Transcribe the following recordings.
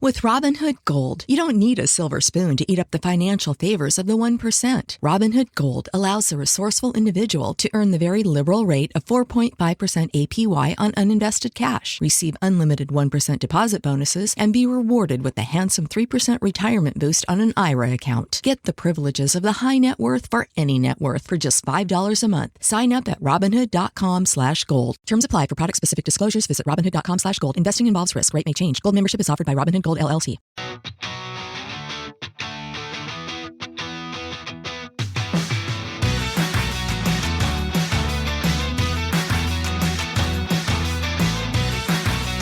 With Robinhood Gold, you don't need a silver spoon to eat up the financial favors of the 1%. Robinhood Gold allows the resourceful individual to earn the very liberal rate of 4.5% APY on uninvested cash, receive unlimited 1% deposit bonuses, and be rewarded with the handsome 3% retirement boost on an IRA account. Get the privileges of the high net worth for any net worth for just $5 a month. Sign up at Robinhood.com/gold. Terms apply. For product specific disclosures, visit Robinhood.com/gold. Investing involves risk. Rate may change. Gold membership is offered by Robinhood Gold LLC.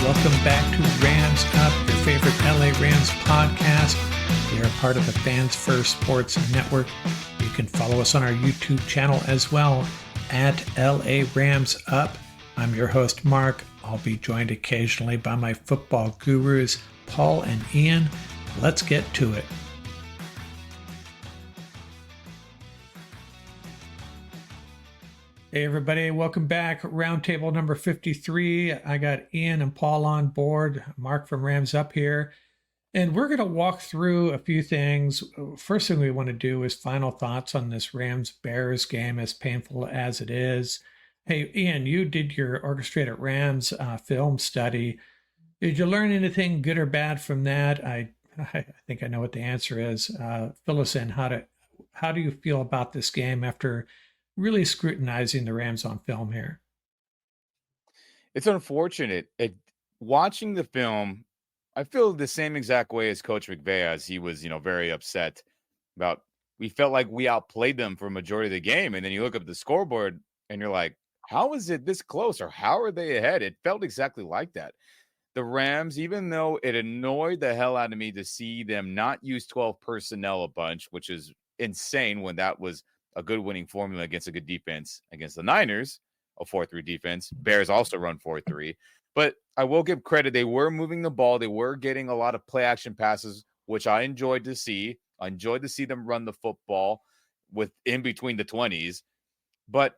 Welcome back to Rams Up, your favorite LA Rams podcast. We are part of the Fans First Sports Network. You can follow us on our YouTube channel as well at LA Rams Up. I'm your host, Mark. I'll be joined occasionally by my football gurus, Paul and Ian. Let's get to it. Hey everybody, welcome back. Roundtable number 53. I got Ian and Paul on board. Mark from Rams Up here. And we're going to walk through a few things. First thing we want to do is final thoughts on this Rams-Bears game, as painful as it is. Hey, Ian, you did your Orchestrated Rams film study. Did you learn anything good or bad from that? I think I know what the answer is. Fill us in. How do you feel about this game after really scrutinizing the Rams on film here? It's unfortunate. Watching the film, I feel the same exact way as Coach McVay, as he was, very upset about. We felt like we outplayed them for a majority of the game, and then you look up the scoreboard and you're like, how is it this close, or how are they ahead? It felt exactly like that. The Rams, even though it annoyed the hell out of me to see them not use 12 personnel a bunch, which is insane when that was a good winning formula against a good defense against the Niners, a 4-3 defense. Bears also run 4-3. But I will give credit. They were moving the ball. They were getting a lot of play action passes, which I enjoyed to see. I enjoyed to see them run the football with in between the 20s. But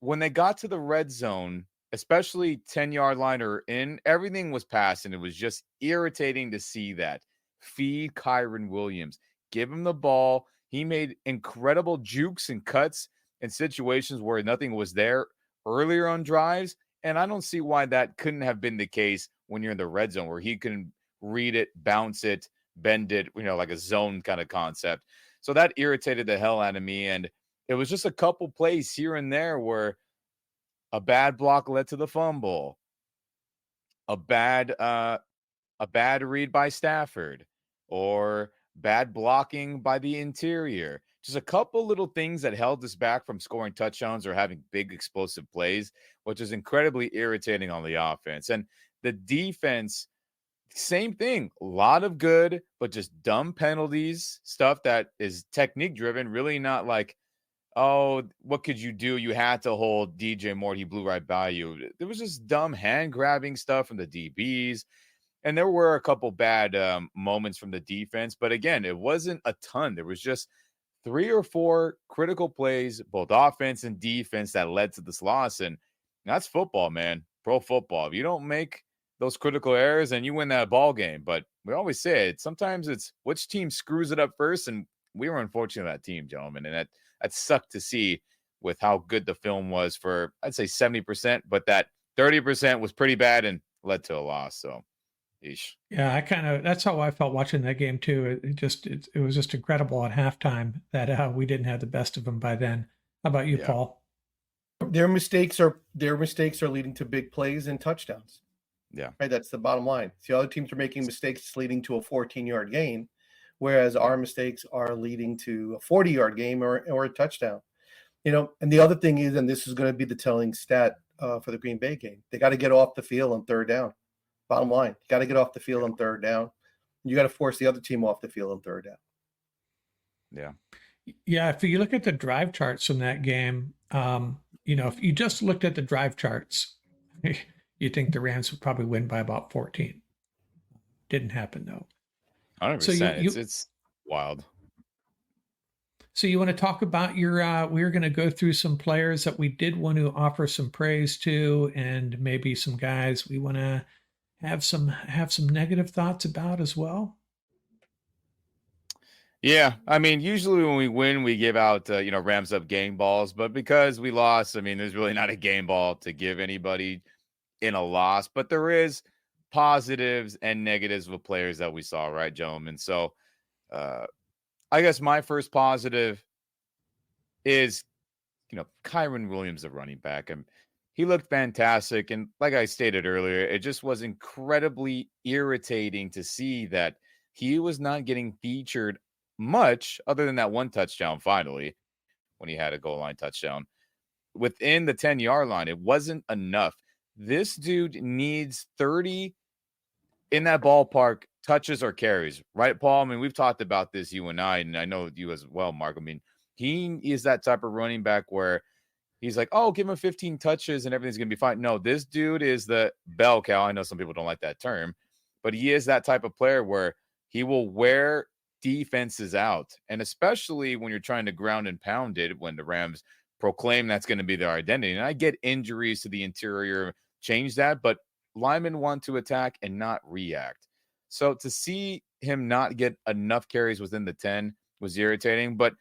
when they got to the red zone, especially 10-yard line or in, everything was passed, and it was just irritating to see that. Feed Kyron Williams. Give him the ball. He made incredible jukes and cuts in situations where nothing was there earlier on drives, and I don't see why that couldn't have been the case when you're in the red zone, where he can read it, bounce it, bend it, like a zone kind of concept. So that irritated the hell out of me, and it was just a couple plays here and there where a bad block led to the fumble, a bad read by Stafford, or bad blocking by the interior. Just a couple little things that held us back from scoring touchdowns or having big explosive plays, which is incredibly irritating on the offense. And the defense, same thing. A lot of good, but just dumb penalties, stuff that is technique driven, really not like, oh, what could you do? You had to hold DJ Moore. He blew right by you. There was just dumb hand grabbing stuff from the DBs. And there were a couple bad moments from the defense. But again, it wasn't a ton. There was just 3 or 4 critical plays, both offense and defense, that led to this loss. And that's football, man. Pro football. If you don't make those critical errors, and you win that ball game. But we always say it. Sometimes it's which team screws it up first. And we were unfortunate that team, gentlemen. And that sucked to see with how good the film was for, I'd say 70%, but that 30% was pretty bad and led to a loss. So, eesh. Yeah, that's how I felt watching that game too. It was just incredible at halftime that we didn't have the best of them by then. How about you, Paul? Their mistakes are leading to big plays and touchdowns. Yeah. Right. That's the bottom line. The other teams are making mistakes leading to a 14-yard gain, whereas our mistakes are leading to a 40-yard game or a touchdown. And the other thing is, and this is going to be the telling stat for the Green Bay game, they got to get off the field on third down. Bottom line, you got to get off the field on third down. You got to force the other team off the field on third down. Yeah. Yeah. If you look at the drive charts from that game, if you just looked at the drive charts, you think the Rams would probably win by about 14. Didn't happen though. 100%. So it's wild. So you want to talk about we're going to go through some players that we did want to offer some praise to, and maybe some guys we want to have some negative thoughts about as well? Yeah, I mean, usually when we win, we give out Rams up game balls, but because we lost, I mean, there's really not a game ball to give anybody in a loss, but there is positives and negatives with players that we saw, right, gentlemen? So, uh, I guess my first positive is Kyron Williams, the running back, and he looked fantastic. And like I stated earlier, it just was incredibly irritating to see that he was not getting featured much other than that one touchdown finally when he had a goal line touchdown within the 10-yard line. It wasn't enough. This dude needs 30 in that ballpark touches or carries, right, Paul? I mean, we've talked about this, you and I know you as well, Mark. I mean, he is that type of running back where he's like, oh, give him 15 touches and everything's going to be fine. No, this dude is the bell cow. I know some people don't like that term, but he is that type of player where he will wear defenses out. And especially when you're trying to ground and pound it, when the Rams proclaim that's going to be their identity. And I get injuries to the interior, change that, but linemen want to attack and not react. So to see him not get enough carries within the 10 was irritating. But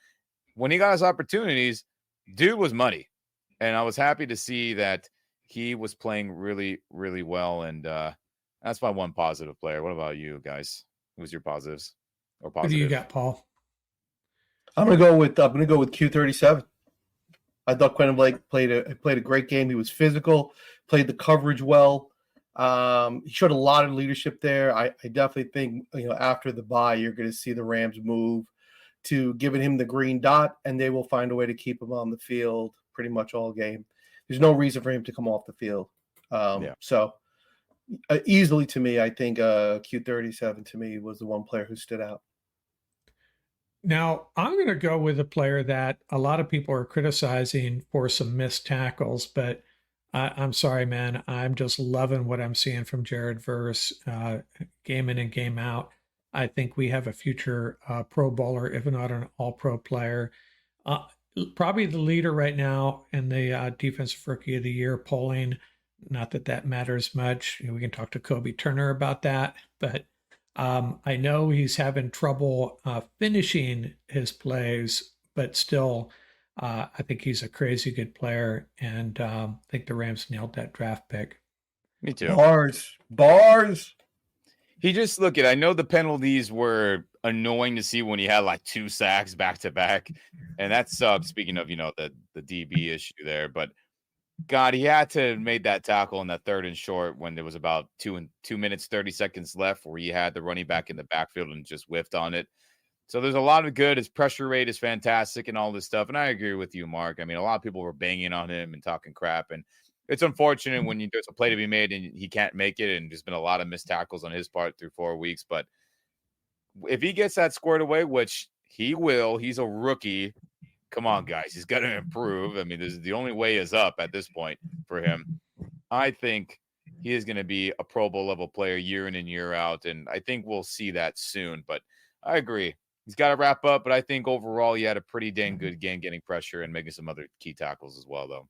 when he got his opportunities, dude was money. And I was happy to see that he was playing really, really well. And that's my one positive player. What about you guys? Who's your positives or What do you positive? got, Paul? I'm gonna go with Q37. I thought Quentin Blake played a great game. He was physical, played the coverage well. He showed a lot of leadership there. I definitely think after the bye, you're going to see the Rams move to giving him the green dot, and they will find a way to keep him on the field pretty much all game. There's no reason for him to come off the field. So easily to me, I think Q37 to me was the one player who stood out. Now, I'm going to go with a player that a lot of people are criticizing for some missed tackles, but I'm sorry, man. I'm just loving what I'm seeing from Jared Verse game in and game out. I think we have a future Pro Bowler, if not an all-pro player. Probably the leader right now in the Defensive Rookie of the Year polling. Not that that matters much. We can talk to Kobe Turner about that, but I know he's having trouble finishing his plays, but still, I think he's a crazy good player, and I think the Rams nailed that draft pick. Me too. Bars. He just I know the penalties were annoying to see when he had like 2 sacks back to back, and that sucked. Speaking of the DB issue there, but God, he had to have made that tackle in that 3rd and short when there was about 2 minutes 30 seconds left, where he had the running back in the backfield and just whiffed on it. So there's a lot of good. His pressure rate is fantastic and all this stuff. And I agree with you, Mark. I mean, a lot of people were banging on him and talking crap, and it's unfortunate when there's a play to be made and he can't make it. And there's been a lot of missed tackles on his part through 4 weeks. But if he gets that squared away, which he will, he's a rookie. Come on, guys. He's got to improve. I mean, this is the only way is up at this point for him. I think he is going to be a Pro Bowl level player year in and year out. And I think we'll see that soon. But I agree. He's got to wrap up. But I think overall, he had a pretty dang good game getting pressure and making some other key tackles as well, though.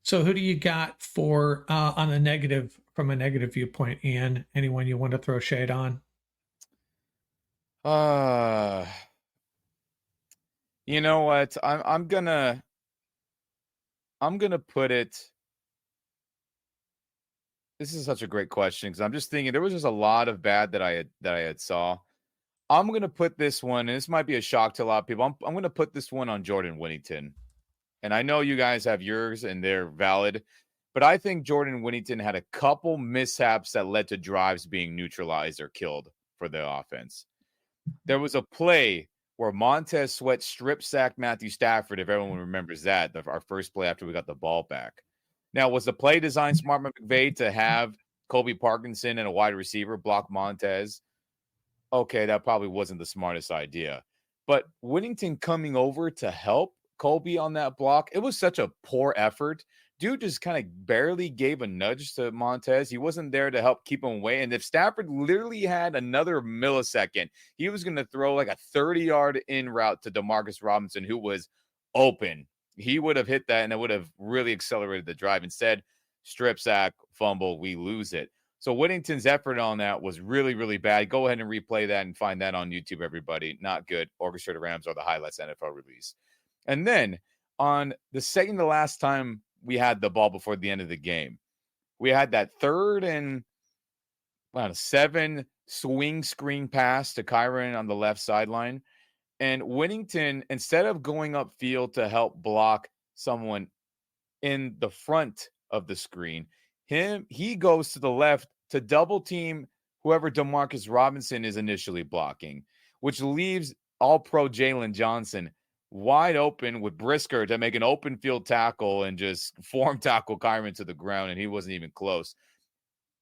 So who do you got for on a negative, from a negative viewpoint, Ian? Anyone you want to throw shade on? You know what? I'm gonna put it. This is such a great question because I'm just thinking there was just a lot of bad that I had saw. I'm gonna put this one, and this might be a shock to a lot of people. I'm gonna put this one on Jordan Whittington. And I know you guys have yours and they're valid, but I think Jordan Whittington had a couple mishaps that led to drives being neutralized or killed for the offense. There was a play where Montez Sweat strip sacked Matthew Stafford, if everyone remembers that, our first play after we got the ball back. Now, was the play designed smart by McVay to have Kobe Parkinson and a wide receiver block Montez? Okay, that probably wasn't the smartest idea. But Whittington coming over to help Colby on that block, it was such a poor effort. Dude just kind of barely gave a nudge to Montez. He wasn't there to help keep him away. And if Stafford literally had another millisecond, he was going to throw like a 30-yard in route to Demarcus Robinson, who was open. He would have hit that, and it would have really accelerated the drive. Instead, strip sack, fumble, we lose it. So Whittington's effort on that was really, really bad. Go ahead and replay that and find that on YouTube, everybody. Not good. Orchestrated Rams are the highlights NFL release. And then on the second to last time we had the ball before the end of the game, we had that 3rd and 7 swing screen pass to Kyron on the left sideline. And Whittington, instead of going upfield to help block someone in the front of the screen, he goes to the left to double team whoever DeMarcus Robinson is initially blocking, which leaves all-pro Jalen Johnson wide open with Brisker to make an open field tackle and just form tackle Kyron to the ground, and he wasn't even close.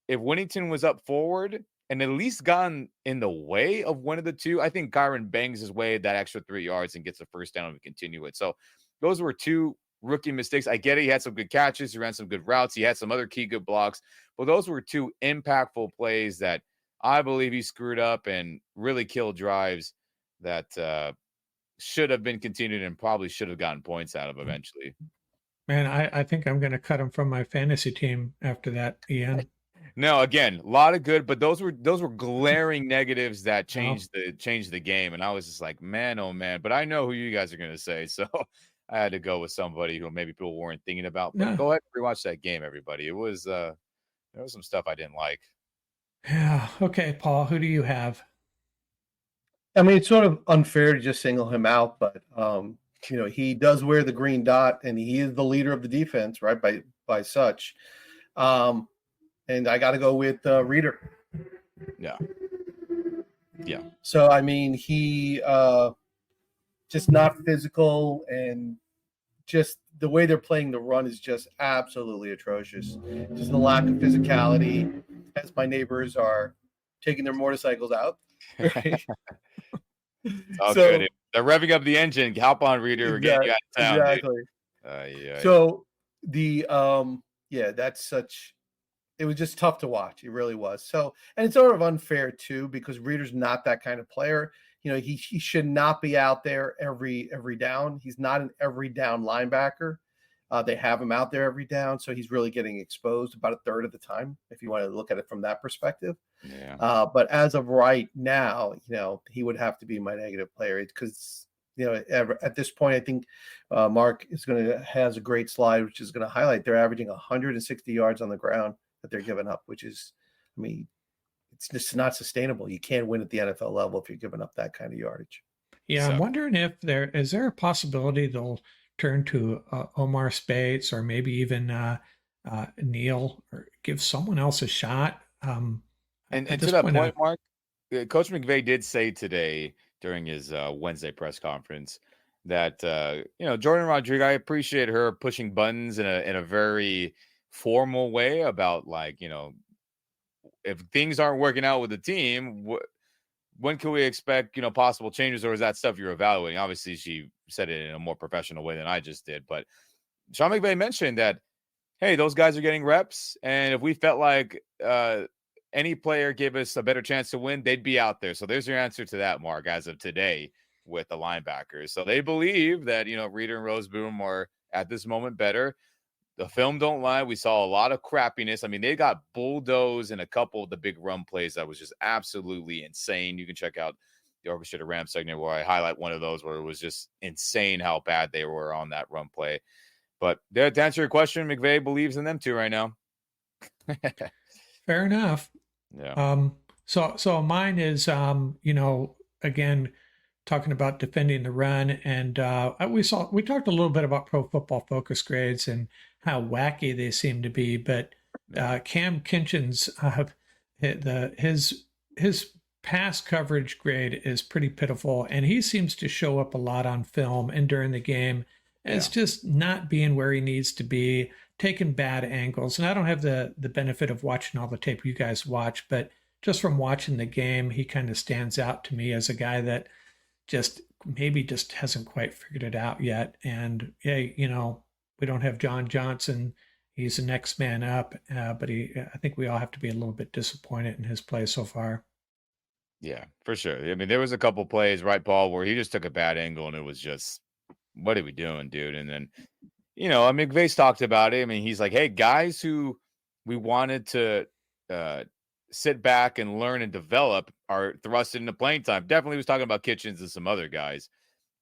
If Whittington was up forward and at least gotten in the way of one of the two, I think Kyron bangs his way that extra 3 yards and gets a first down and continue it. So those were 2 rookie mistakes. I get it. He had some good catches. He ran some good routes. He had some other key good blocks. But those were 2 impactful plays that I believe he screwed up and really killed drives that should have been continued and probably should have gotten points out of eventually. Man, I think I'm going to cut him from my fantasy team after that, Ian. No, again, a lot of good, but those were glaring negatives that changed the game. And I was just like, man, oh man. But I know who you guys are going to say. So I had to go with somebody who maybe people weren't thinking about. But go ahead and rewatch that game, everybody. It was there was some stuff I didn't like. Yeah. Okay, Paul, who do you have? I mean, it's sort of unfair to just single him out, but he does wear the green dot, and he is the leader of the defense, right? By such, and I got to go with Reader. Yeah. So I mean, he just not physical, and just the way they're playing the run is just absolutely atrocious. Just the lack of physicality, as my neighbors are taking their motorcycles out. Right? So good. They're revving up the engine. Hop on, Reader. We're getting you out of town. Exactly. Yeah. So the that's such. It was just tough to watch. It really was. So, and it's sort of unfair too, because Reader's not that kind of player. He should not be out there every down. He's not an every down linebacker. They have him out there every down, so he's really getting exposed about a third of the time, if you want to look at it from that perspective. Yeah. But as of right now, he would have to be my negative player, because at this point, I think Mark has a great slide, which is going to highlight they're averaging 160 yards on the ground that they're giving up, which is, I mean, it's just not sustainable. You can't win at the NFL level if you're giving up that kind of yardage. Yeah, so I'm wondering if is there a possibility they'll turn to Omar Speights or maybe even Neal, or give someone else a shot. And to that point, Mark, Coach McVay did say today during his Wednesday press conference that Jordan Rodriguez, I appreciate her pushing buttons in a very formal way about, like, if things aren't working out with the team, when can we expect possible changes, or is that stuff you're evaluating? Obviously, she said it in a more professional way than I just did, but Sean McVay mentioned that, hey, those guys are getting reps, and if we felt like any player gave us a better chance to win, they'd be out there. So there's your answer to that, Mark, as of today with the linebackers. So they believe that Reader and Roseboom are at this moment better. The film don't lie. We saw a lot of crappiness. I mean, they got bulldozed in a couple of the big run plays that was just absolutely insane. You can check out the Orchestrated Rams segment where I highlight one of those where it was just insane how bad they were on that run play. But to answer your question, McVay believes in them too right now. Fair enough. Yeah. So mine is, again, talking about defending the run, and we talked a little bit about Pro Football Focus grades and how wacky they seem to be, but Cam Kinchin's his pass coverage grade is pretty pitiful, and he seems to show up a lot on film and during the game as just not being where he needs to be, taking bad angles. And I don't have the benefit of watching all the tape you guys watch, but just from watching the game, he kind of stands out to me as a guy that just hasn't quite figured it out yet. And hey, we don't have John Johnson. He's the next man up, but I think we all have to be a little bit disappointed in his play so far. Yeah, for sure. I mean, there was a couple plays, right, Paul, where he just took a bad angle, and it was just, what are we doing, dude? And then, McVay's talked about it. I mean, he's like, hey, guys who we wanted to sit back and learn and develop are thrusted into playing time. Definitely was talking about Kitchens and some other guys.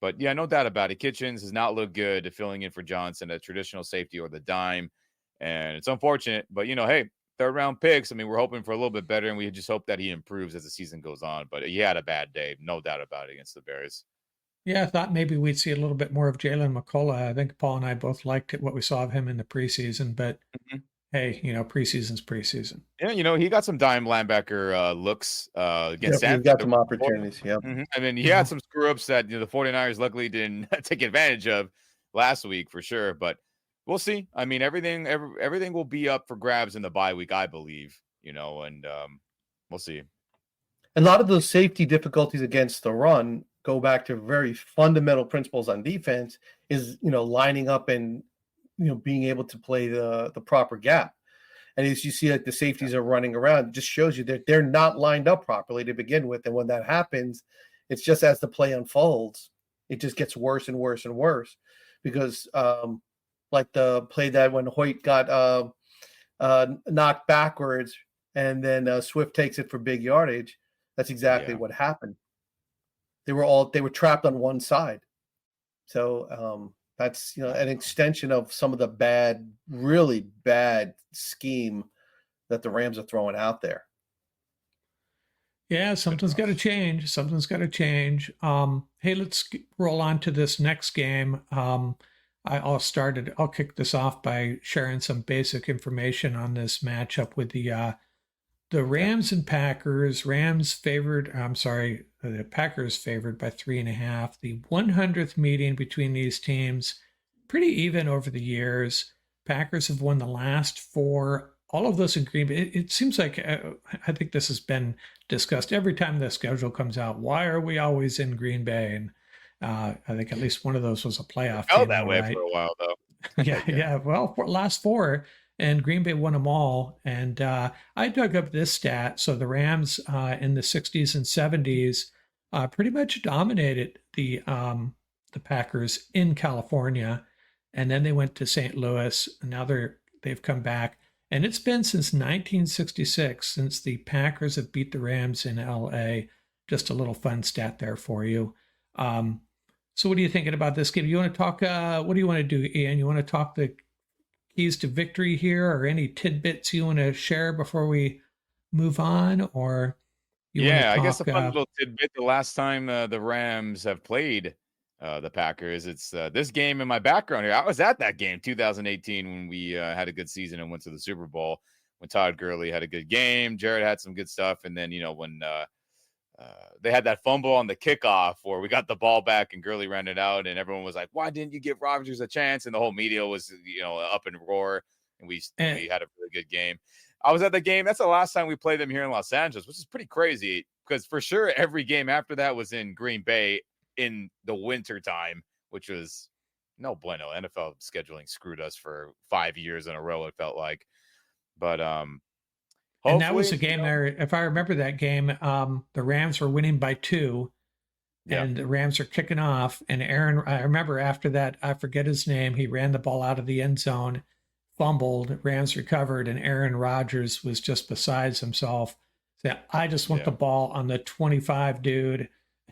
But yeah, no doubt about it. Kitchens has not looked good filling in for Johnson, a traditional safety or the dime. And it's unfortunate, but hey, third round picks. I mean, we're hoping for a little bit better, and we just hope that he improves as the season goes on. But he had a bad day, no doubt about it, against the Bears. Yeah, I thought maybe we'd see a little bit more of Jalen McCullough. I think Paul and I both liked what we saw of him in the preseason, but Mhm. hey, preseason's preseason. Yeah, he got some dime linebacker looks against He's San got some Francisco. opportunities. Yeah. I mean, he had some screw ups that the 49ers luckily didn't take advantage of last week for sure. But we'll see. I mean, everything will be up for grabs in the bye week, I believe. And we'll see. And a lot of those safety difficulties against the run go back to very fundamental principles on defense. Is lining up and being able to play the proper gap. And as you see, like the safeties are running around, it just shows you that they're not lined up properly to begin with. And when that happens, it's just as the play unfolds, it just gets worse and worse and worse. Because like the play that when Hoyt got knocked backwards and then Swift takes it for big yardage, that's exactly what happened. They were trapped on one side. So that's an extension of some of the really bad scheme that the Rams are throwing out there. Yeah, something's got to change. Something's got to change. Hey, let's roll on to this next game. I'll kick this off by sharing some basic information on this matchup with the Rams and Packers. The Packers favored by 3.5. The 100th meeting between these teams, pretty even over the years. Packers have won the last 4. All of those in Green Bay. It seems like I think this has been discussed every time the schedule comes out. Why are we always in Green Bay? And I think at least one of those was a playoff Felt game. that way right? for a while, though. Yeah. Well, for last 4, and Green Bay won them all. And I dug up this stat. So the Rams in the 60s and 70s pretty much dominated the Packers in California, and then they went to St. Louis. And now they've come back. And it's been since 1966 since the Packers have beat the Rams in LA. Just a little fun stat there for you. So what are you thinking about this game? You want to talk, what do you want to do, Ian? You want to talk the keys to victory here, or any tidbits you want to share before we move on? Or I guess a fun little tidbit. The last time the Rams have played the Packers, it's this game in my background here. I was at that game 2018 when we had a good season and went to the Super Bowl, when Todd Gurley had a good game, Jared had some good stuff, and then when they had that fumble on the kickoff where we got the ball back and Gurley ran it out, and everyone was like, why didn't you give Rodgers a chance? And the whole media was up in roar, and we had a really good game. I was at the game. That's the last time we played them here in Los Angeles, which is pretty crazy, because for sure every game after that was in Green Bay in the winter time, which was no bueno. NFL scheduling screwed us for 5 years in a row, it felt like. But and that was a game there. If I remember that game, the Rams were winning by 2, and the Rams are kicking off. And I remember after that, I forget his name, he ran the ball out of the end zone, fumbled, Rams recovered, and Aaron Rodgers was just besides himself. So I just want the ball on the 25, dude,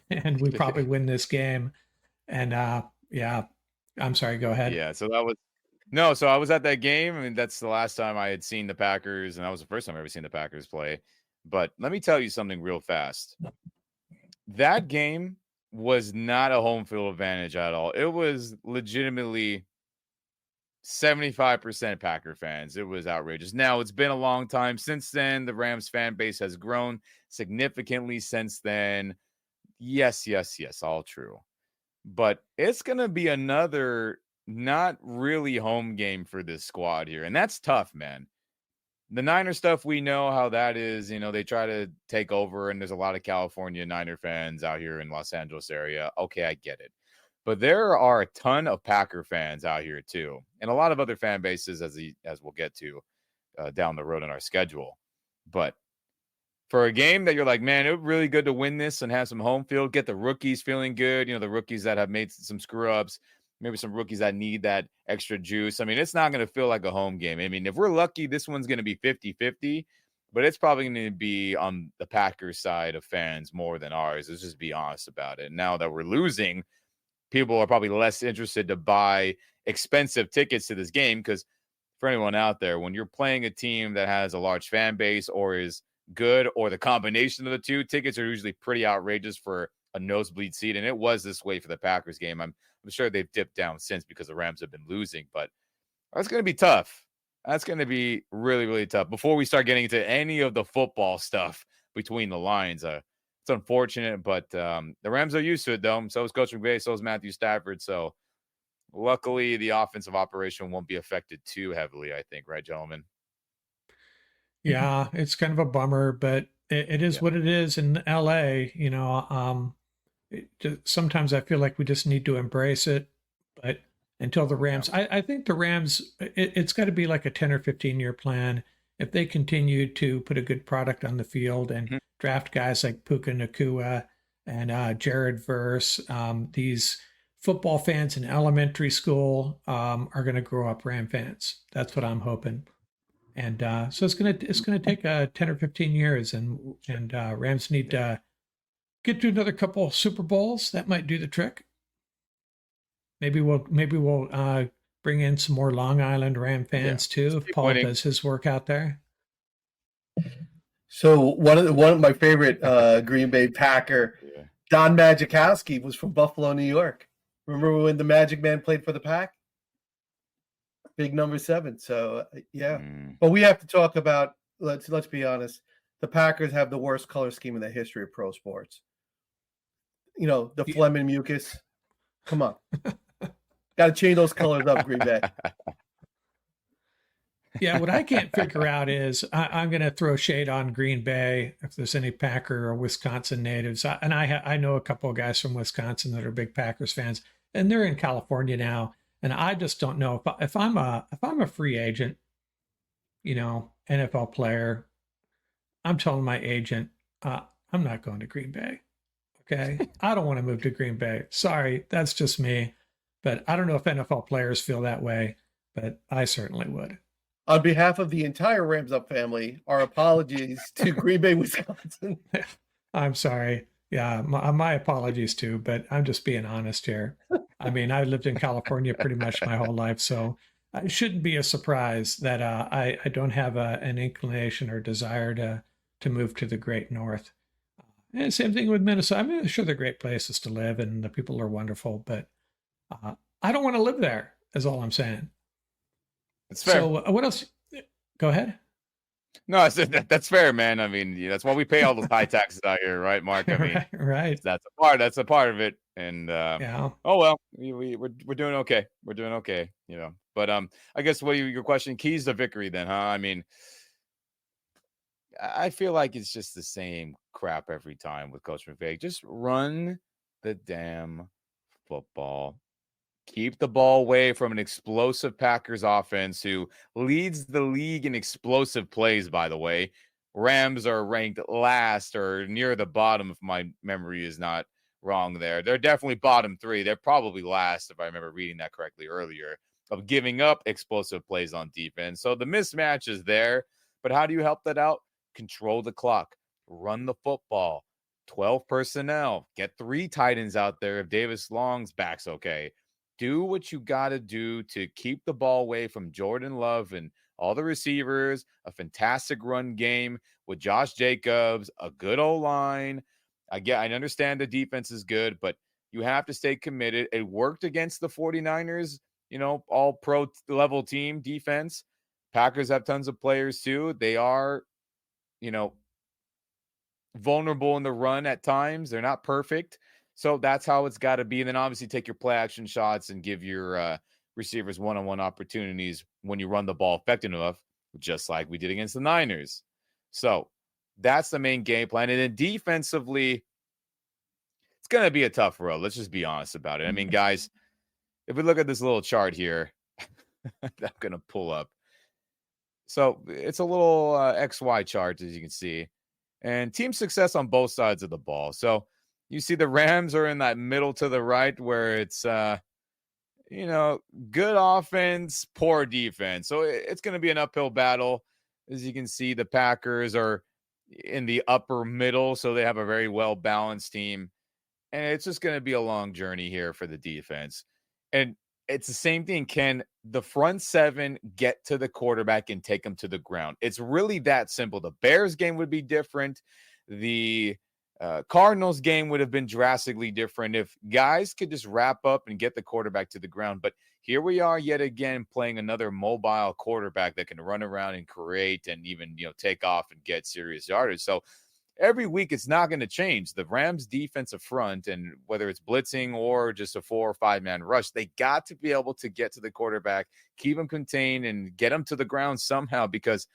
and we probably win this game. And I'm sorry, go ahead. Yeah, so I was at that game. I mean, that's the last time I had seen the Packers, and that was the first time I ever seen the Packers play. But let me tell you something real fast. That game was not a home field advantage at all. It was legitimately 75% Packer fans. It was outrageous. Now, it's been a long time since then. The Rams fan base has grown significantly since then. Yes, all true. But it's going to be another not really home game for this squad here. And that's tough, man. The Niner stuff, we know how that is. They try to take over, and there's a lot of California Niner fans out here in Los Angeles area. Okay, I get it. But there are a ton of Packer fans out here too, and a lot of other fan bases, as we'll get to down the road in our schedule. But for a game that you're like, man, it would be really good to win this and have some home field, get the rookies feeling good, the rookies that have made some screw-ups, maybe some rookies that need that extra juice. I mean, it's not going to feel like a home game. I mean, if we're lucky, this one's going to be 50-50. but it's probably going to be on the Packers side of fans more than ours. Let's just be honest about it. Now that we're losing, people are probably less interested to buy expensive tickets to this game, because for anyone out there, when you're playing a team that has a large fan base or is good, or the combination of the two, tickets are usually pretty outrageous for a nosebleed seat. And it was this way for the Packers game. I'm sure they've dipped down since because the Rams have been losing, but that's going to be tough. That's going to be really, really tough. Before we start getting into any of the football stuff between the lines, it's unfortunate, but the Rams are used to it, though. So is Coach McVay, so is Matthew Stafford. So luckily, the offensive operation won't be affected too heavily, I think. Right, gentlemen? Yeah, it's kind of a bummer, but it is what it is in LA. Sometimes I feel like we just need to embrace it. But until the Rams, I think the Rams, it's got to be like a 10 or 15-year plan. If they continue to put a good product on the field and draft guys like Puka Nacua and Jared Verse, these football fans in elementary school are going to grow up Ram fans. That's what I'm hoping. And so it's gonna take 10 or 15 years, and Rams need to get to another couple Super Bowls. That might do the trick. Maybe we'll bring in some more Long Island Ram fans too, if Paul does his work out there. So one of my favorite Green Bay Packer, Don Majkowski, was from Buffalo, New York. Remember when the Magic Man played for the Pack? Big number 7. So yeah, but we have to talk about, let's be honest, the Packers have the worst color scheme in the history of pro sports. The phlegm and mucus. Come on, got to change those colors up, Green Bay. Yeah, what I can't figure out is I'm going to throw shade on Green Bay if there's any Packer or Wisconsin natives. I know a couple of guys from Wisconsin that are big Packers fans, and they're in California now. And I just don't know if I'm a free agent, NFL player, I'm telling my agent, I'm not going to Green Bay. Okay. I don't want to move to Green Bay. Sorry. That's just me. But I don't know if NFL players feel that way, but I certainly would. On behalf of the entire Rams Up family, our apologies to Green Bay, Wisconsin. I'm sorry. Yeah, my apologies too, but I'm just being honest here. I mean, I lived in California pretty much my whole life, so it shouldn't be a surprise that I don't have an inclination or desire to move to the Great North. And same thing with Minnesota. I mean, I'm sure they're great places to live and the people are wonderful, but I don't want to live there, is all I'm saying. It's fair. So what else? Go ahead. No, I said that's fair, man. I mean, that's why we pay all those high taxes out here, right, Mark? I mean, right. That's a part of it. And yeah. Oh well, we're doing okay. We're doing okay, But I guess your question, keys to victory, then, huh? I mean, I feel like it's just the same crap every time with Coach McVay. Just run the damn football. Keep the ball away from an explosive Packers offense who leads the league in explosive plays, by the way. Rams are ranked last or near the bottom, if my memory is not wrong there. They're definitely bottom 3. They're probably last, if I remember reading that correctly earlier, of giving up explosive plays on defense. So the mismatch is there, but how do you help that out? Control the clock, run the football, 12 personnel, get 3 tight ends out there if Davis Long's back's okay. Do what you got to do to keep the ball away from Jordan Love and all the receivers, a fantastic run game with Josh Jacobs, a good O-line. I understand the defense is good, but you have to stay committed. It worked against the 49ers, all pro level team defense. Packers have tons of players too. They are, vulnerable in the run at times. They're not perfect. So that's how it's got to be. And then obviously take your play action shots and give your receivers one-on-one opportunities when you run the ball effective enough, just like we did against the Niners. So that's the main game plan. And then defensively, it's going to be a tough road. Let's just be honest about it. I mean, guys, if we look at this little chart here, I'm going to pull up. So it's a little XY chart, as you can see, and team success on both sides of the ball. So you see the Rams are in that middle to the right where it's, good offense, poor defense. So it's going to be an uphill battle. As you can see, the Packers are in the upper middle, so they have a very well-balanced team. And it's just going to be a long journey here for the defense. And it's the same thing. Can the front seven get to the quarterback and take him to the ground? It's really that simple. The Bears game would be different. The Cardinals game would have been drastically different if guys could just wrap up and get the quarterback to the ground. But here we are yet again playing another mobile quarterback that can run around and create and even, take off and get serious yardage. So every week it's not going to change. The Rams defensive front, and whether it's blitzing or just a 4 or 5 man rush, they got to be able to get to the quarterback, keep him contained, and get him to the ground somehow. Because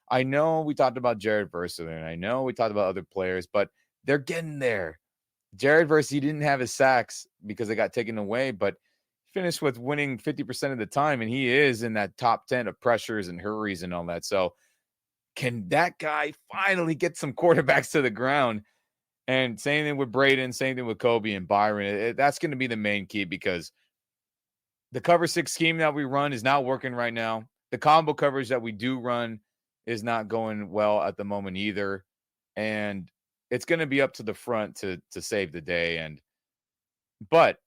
I know we talked about Jared Verse, and I know we talked about other players, but they're getting there. Jared Verse, he didn't have his sacks because they got taken away, but finished with winning 50% of the time, and he is in that top 10 of pressures and hurries and all that. So can that guy finally get some quarterbacks to the ground? And same thing with Braden, same thing with Kobe and Byron. That's going to be the main key, because the cover 6 scheme that we run is not working right now. The combo coverage that we do run is not going well at the moment either. And it's going to be up to the front to save the day. But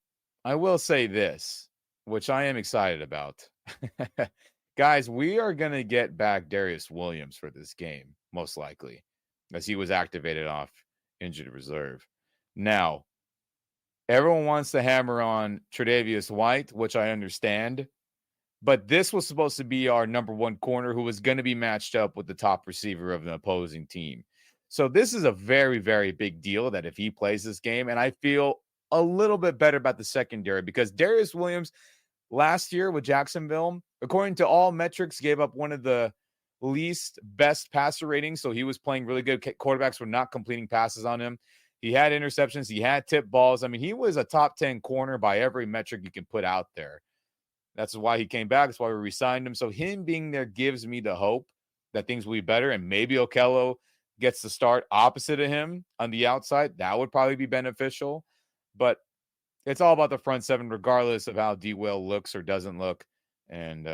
I will say this, which I am excited about. Guys, we are going to get back Darius Williams for this game, most likely, as he was activated off injured reserve. Now, everyone wants to hammer on Tre'Davious White, which I understand, but this was supposed to be our number 1 corner who was going to be matched up with the top receiver of the opposing team. So this is a very, very big deal that if he plays this game, and I feel a little bit better about the secondary, because Darius Williams last year with Jacksonville, according to all metrics, gave up one of the least best passer ratings. So he was playing really good. Quarterbacks were not completing passes on him. He had interceptions. He had tip balls. I mean, he was a top 10 corner by every metric you can put out there. That's why he came back. That's why we re-signed him. So him being there gives me the hope that things will be better. And maybe Okello gets to start opposite of him on the outside. That would probably be beneficial. But it's all about the front seven, regardless of how D-Will looks or doesn't look. And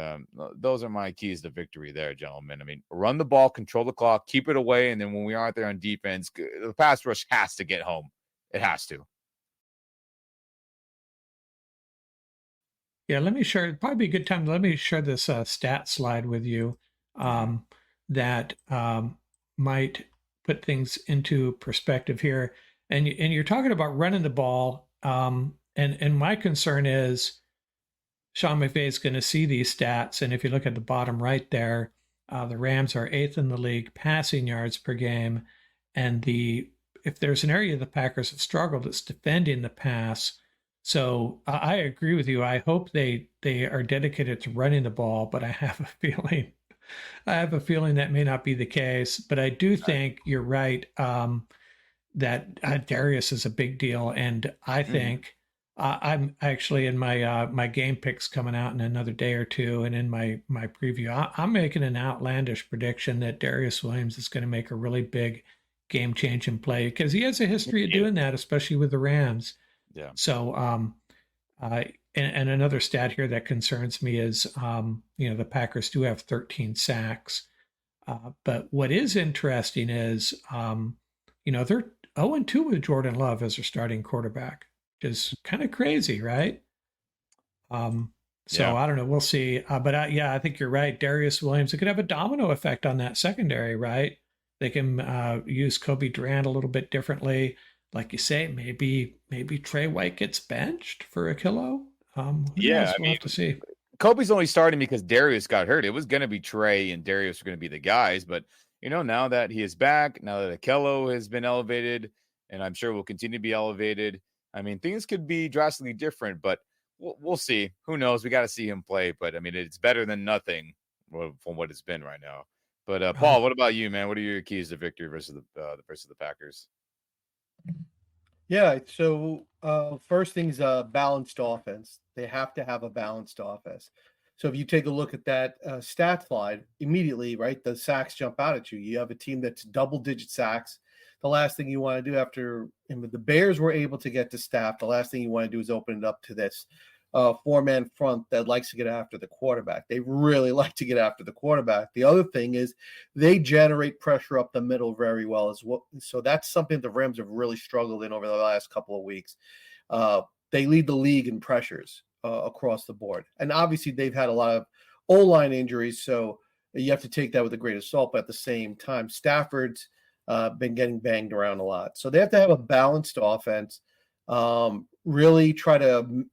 those are my keys to victory there, gentlemen. I mean, run the ball, control the clock, keep it away. And then when we are out there on defense, the pass rush has to get home. It has to. Yeah, let me share. Probably a good time. Let me share this stat slide with you that might put things into perspective here. And you're talking about running the ball. And my concern is Sean McVay is going to see these stats. And if you look at the bottom right there, the Rams are 8th in the league passing yards per game. And if there's an area the Packers have struggled, it's defending the pass. So I agree with you. I hope they are dedicated to running the ball, but I have a feeling that may not be the case. But I do think you're right that Darius is a big deal, and I think I'm actually in my game picks coming out in another day or two, and in my preview, I'm making an outlandish prediction that Darius Williams is going to make a really big game-changing play, because he has a history of doing that, especially with the Rams. Yeah. So, and another stat here that concerns me is, the Packers do have 13 sacks. But what is interesting is, they're 0-2 with Jordan Love as their starting quarterback, which is kind of crazy, right? So I don't know. We'll see. But I think you're right. Darius Williams, it could have a domino effect on that secondary, right? They can use Kobe Durant a little bit differently. Like you say, maybe Trey White gets benched for a kilo. We'll have to see. Kobe's only starting because Darius got hurt. It was going to be Trey and Darius were going to be the guys. But, now that he is back, now that Okello has been elevated, and I'm sure will continue to be elevated, I mean, things could be drastically different. But we'll see. Who knows? We got to see him play. But, I mean, it's better than nothing from what it's been right now. But, Paul, what about you, man? What are your keys to victory versus the Packers? Yeah, so first thing's a balanced offense. They have to have a balanced offense. So if you take a look at that stat slide, immediately, right, the sacks jump out at you. You have a team that's double-digit sacks. The last thing you want to do after the Bears were able to get to staff, the last thing you want to do is open it up to this four-man front that likes to get after the quarterback. They really like to get after the quarterback. The other thing is they generate pressure up the middle very well as well. So that's something the Rams have really struggled in over the last couple of weeks. They lead the league in pressures across the board. And obviously they've had a lot of O-line injuries, so you have to take that with a grain of salt. But at the same time, Stafford's been getting banged around a lot. So they have to have a balanced offense, really try to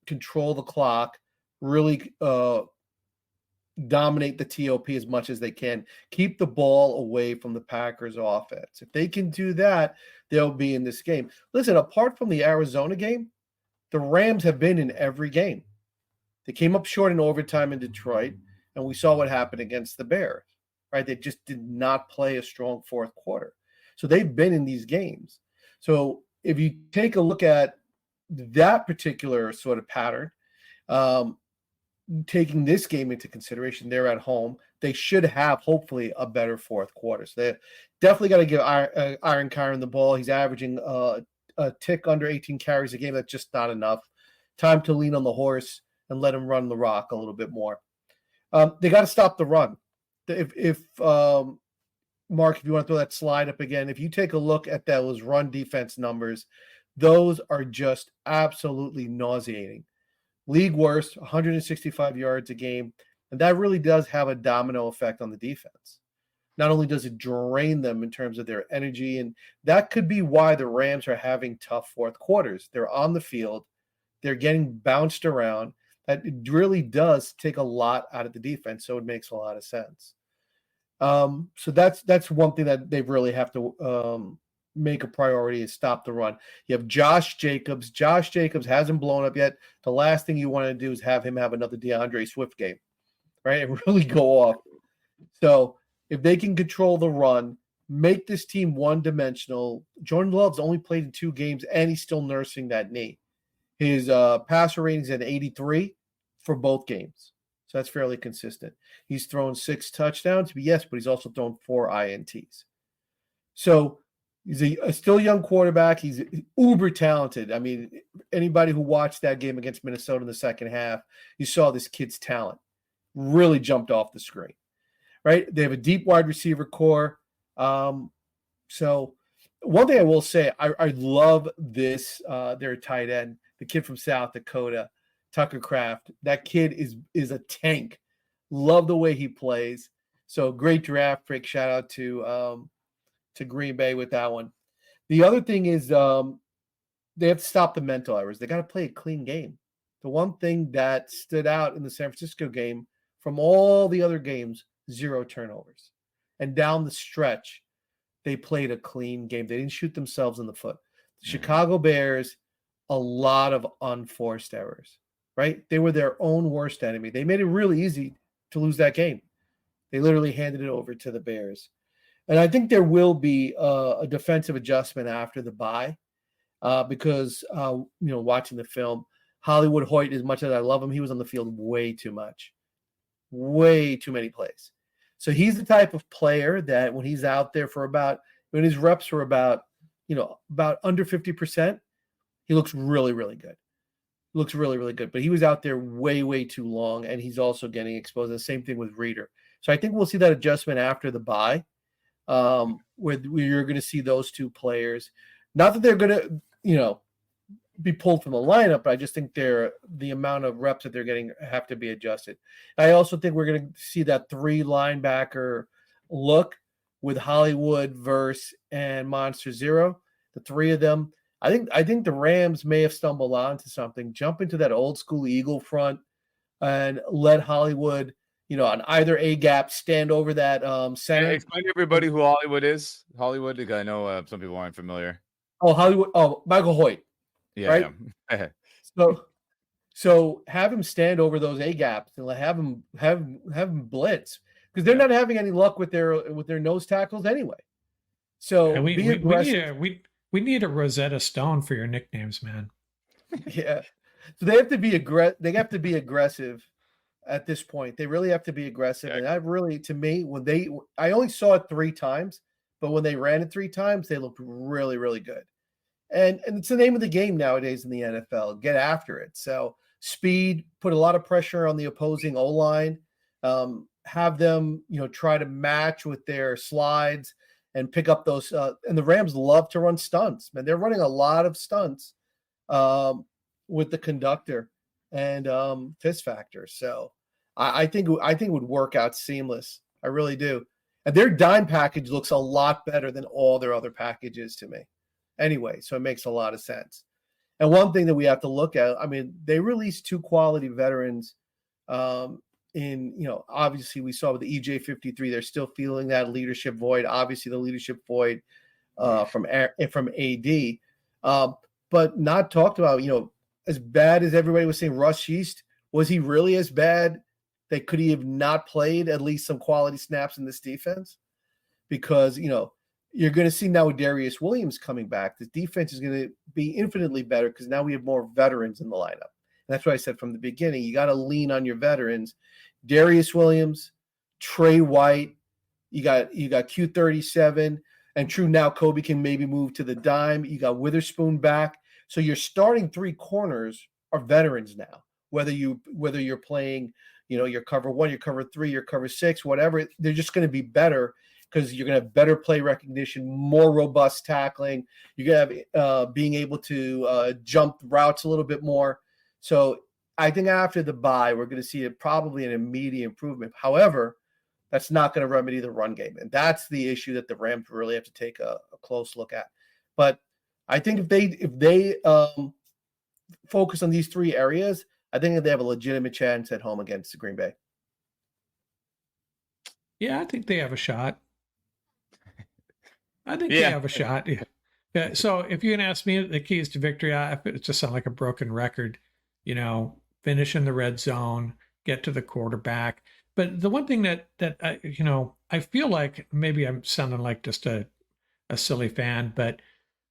control the clock, really dominate the TOP as much as they can, keep the ball away from the Packers offense. If they can do that, they'll be in this game. Listen, apart from the Arizona game, the Rams have been in every game. They came up short in overtime in Detroit, and we saw what happened against the Bears, right? They just did not play a strong fourth quarter. So they've been in these games. So if you take a look at that particular sort of pattern, taking this game into consideration, they're at home. They should have, hopefully, a better fourth quarter. So they definitely got to give Aaron Kyren the ball. He's averaging a tick under 18 carries a game. That's just not enough. Time to lean on the horse and let him run the rock a little bit more. They got to stop the run. If Mark, if you want to throw that slide up again, if you take a look at those run defense numbers, those are just absolutely nauseating. League worst, 165 yards a game. And that really does have a domino effect on the defense. Not only does it drain them in terms of their energy, and that could be why the Rams are having tough fourth quarters. They're on the field. They're getting bounced around. That it really does take a lot out of the defense, so it makes a lot of sense. So that's one thing that they really have to make a priority is stop the run. You have Josh Jacobs. Josh Jacobs hasn't blown up yet. The last thing you want to do is have him have another DeAndre Swift game, right? And really go off. So if they can control the run, make this team one-dimensional. Jordan Love's only played in 2 games, and he's still nursing that knee. His passer rating is at 83 for both games. So that's fairly consistent. He's thrown 6 touchdowns, yes, but he's also thrown 4 INTs. So he's a still young quarterback. He's uber talented. I mean, anybody who watched that game against Minnesota in the second half, you saw this kid's talent really jumped off the screen, right? They have a deep wide receiver core. So one thing I will say, I love this, their tight end, the kid from South Dakota, Tucker Kraft. That kid is a tank. Love the way he plays. So great draft pick. Shout out to Green Bay with that one. The other thing is they have to stop the mental errors. They got to play a clean game. The one thing that stood out in the San Francisco game from all the other games, 0 turnovers. And down the stretch, they played a clean game. They didn't shoot themselves in the foot. The Chicago Bears, a lot of unforced errors, right? They were their own worst enemy. They made it really easy to lose that game. They literally handed it over to the Bears. And I think there will be a defensive adjustment after the bye because, watching the film, Hollywood Hoyt, as much as I love him, he was on the field way too much. Way too many plays. So he's the type of player that when he's out there when his reps are about under 50%, he looks really, really good. Looks really, really good. But he was out there way, way too long, and he's also getting exposed. The same thing with Reader. So I think we'll see that adjustment after the bye, where you're going to see those 2 players. Not that they're going to, be pulled from the lineup, but I just think the amount of reps that they're getting have to be adjusted. I also think we're going to see that 3 linebacker look with Hollywood, Verse, and Monster Zero. The 3 of them. I think the Rams may have stumbled onto something. Jump into that old school Eagle front and let Hollywood, on either A gap, stand over that center. Explain to everybody who Hollywood is. Hollywood, because I know some people aren't familiar. Oh, Hollywood. Oh, Michael Hoyt. Yeah. Right. Yeah. So have him stand over those A gaps and have him blitz because they're not having any luck with their nose tackles anyway. So we need a Rosetta Stone for your nicknames, man. Yeah. So they have to be aggressive at this point. They really have to be aggressive. Yeah. And I really, to me, I only saw it 3 times, but when they ran it 3 times, they looked really, really good. And it's the name of the game nowadays in the NFL. Get after it. So speed, put a lot of pressure on the opposing O-line, have them, try to match with their slides and pick up those. And the Rams love to run stunts, man. They're running a lot of stunts with the conductor and fist factor. So I think it would work out seamless. I really do. And their dime package looks a lot better than all their other packages to me. Anyway, so it makes a lot of sense. And one thing that we have to look at, I mean, they released 2 quality veterans. Obviously we saw with the EJ53, they're still feeling that leadership void. Obviously, the leadership void from AD, but not talked about. As bad as everybody was saying, Russ Yeast, was he really as bad that could he have not played at least some quality snaps in this defense? Because you're going to see now with Darius Williams coming back, the defense is going to be infinitely better because now we have more veterans in the lineup. And that's what I said from the beginning. You got to lean on your veterans. Darius Williams, Trey White, you got Q37, and true now Kobe can maybe move to the dime. You got Witherspoon back. So your starting 3 corners are veterans now. Whether you're playing, your cover 1, your cover 3, your cover 6, whatever, they're just going to be better because you're going to have better play recognition, more robust tackling. You're going to have being able to jump routes a little bit more. So I think after the bye, we're going to see probably an immediate improvement. However, that's not going to remedy the run game. And that's the issue that the Rams really have to take a close look at. But I think if they focus on these 3 areas, I think that they have a legitimate chance at home against the Green Bay. Yeah, I think they have a shot. They have a shot. Yeah. So if you're going to ask me the keys to victory, it just sounds like a broken record. Finish in the red zone, get to the quarterback. But the one thing that I feel like maybe I'm sounding like just a silly fan, but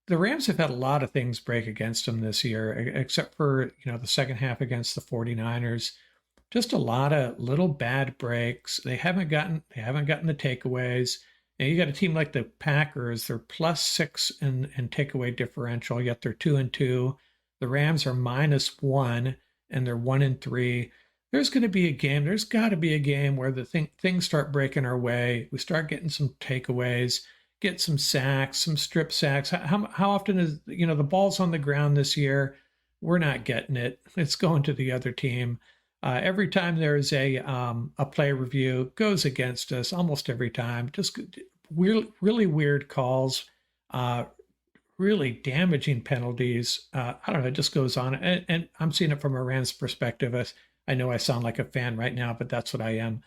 the Rams have had a lot of things break against them this year, except for, the second half against the 49ers. Just a lot of little bad breaks. They haven't gotten the takeaways. And you got a team like the Packers, they're +6 in takeaway differential, yet they're 2-2. The Rams are -1 and they're 1-3. There's going to be a game. There's got to be a game where the things start breaking our way. We start getting some takeaways, get some sacks, some strip sacks. How often is the ball's on the ground this year? We're not getting it. It's going to the other team. Every time there's a play review, goes against us almost every time. Just really weird calls, really damaging penalties. I don't know. It just goes on. And I'm seeing it from a Rams perspective. I know I sound like a fan right now, but that's what I am.